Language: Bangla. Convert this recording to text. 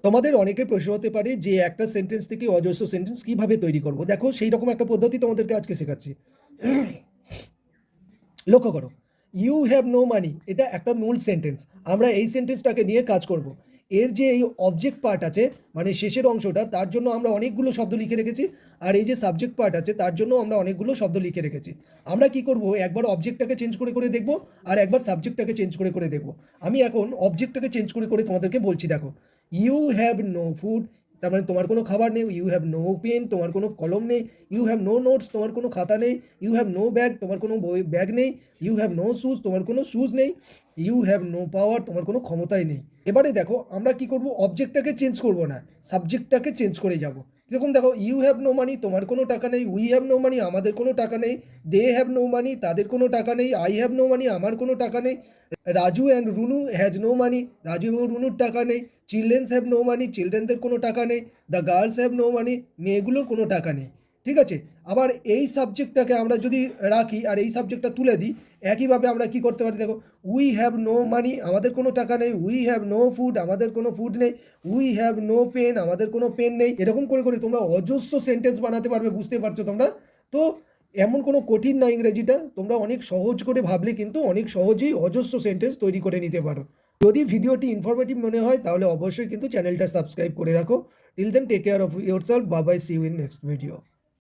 তোমাদের অনেকের প্রশ্ন হতে পারে যে একটা সেন্টেন্স থেকে অজস্র সেন্টেন্স কিভাবে তৈরি করব। দেখো সেই রকম একটা পদ্ধতি তোমাদেরকে আজকে শেখাচ্ছি। লক্ষ্য করো, ইউ হ্যাভ নো মানি, এটা একটা মূল সেন্টেন্স। আমরা এই সেন্টেন্সটাকে নিয়ে কাজ করব। এর যে এই অবজেক্ট পার্ট আছে, মানে শেষের অংশটা, তার জন্য আমরা অনেকগুলো শব্দ লিখে রেখেছি। আর এই যে সাবজেক্ট পার্ট আছে তার জন্য আমরা অনেকগুলো শব্দ লিখে রেখেছি। আমরা কি করব, একবার অবজেক্টটাকে চেঞ্জ করে করে দেখব, আর একবার সাবজেক্টটাকে চেঞ্জ করে করে দেখব। আমি এখন অবজেক্টটাকে চেঞ্জ করে করে তোমাদেরকে বলছি। দেখো, ইউ হ্যাভ নো ফুড, তার মানে তোমার কোনো খাবার নেই। ইউ হ্যাভ নো পেন, তোমার কোনো কলম নেই। ইউ হ্যাভ নো নোটস, তোমার কোনো খাতা নেই। ইউ হ্যাভ নো ব্যাগ, তোমার কোনো ব্যাগ নেই। ইউ হ্যাভ নো শুজ, তোমার কোনো শুজ নেই। ইউ হ্যাভ নো পাওয়ার, তোমার কোনো ক্ষমতাই নেই। এবারে দেখো আমরা কি করব, অবজেক্টটাকে চেঞ্জ করব না, সাবজেক্টটাকে চেঞ্জ করে যাব। যেরকম দেখো, ইউ হ্যাভ নো মানি, তোমার কোনো টাকা নেই। উই হ্যাভ নো মানি, আমাদের কোনো টাকা নেই। দে হ্যাভ নো মানি, তাদের কোনো টাকা নেই। আই হ্যাভ নো মানি, আমার কোনো টাকা নেই। Raju and Runu has no money, Raju এবং রুনুর টাকা নেই। চিলড্রেন্স হ্যাভ নো মানি, চিলড্রেনদের কোনো টাকা নেই। The girls have no money, মেয়েগুলোর কোনো টাকা নেই। ঠিক আছে, আবার এই সাবজেক্টটাকে আমরা যদি রাখি আর এই সাবজেক্টটা তুলে দিই, একইভাবে আমরা কি করতে পারি। দেখো, উই হ্যাভ নো মানি, আমাদের কোনো টাকা নেই। উই হ্যাভ নো ফুড, আমাদের কোনো ফুড নেই। উই হ্যাভ নো পেন, আমাদের কোনো পেন নেই। এরকম করে করে তোমরা অজস্র সেন্টেন্স বানাতে পারবে, বুঝতে পারছো তোমরা তো। এমন কোনো কঠিন না ইংরেজিটা, তোমরা অনেক সহজ করে ভাবলে কিন্তু অনেক সহজেই অজস্র সেন্টেন্স তৈরি করে নিতে পারো। যদি ভিডিওটি ইনফরমেটিভ মনে হয় তাহলে অবশ্যই কিন্তু চ্যানেলটা সাবস্ক্রাইব করে রাখো। Till then take care of yourself, bye bye, see you in next video.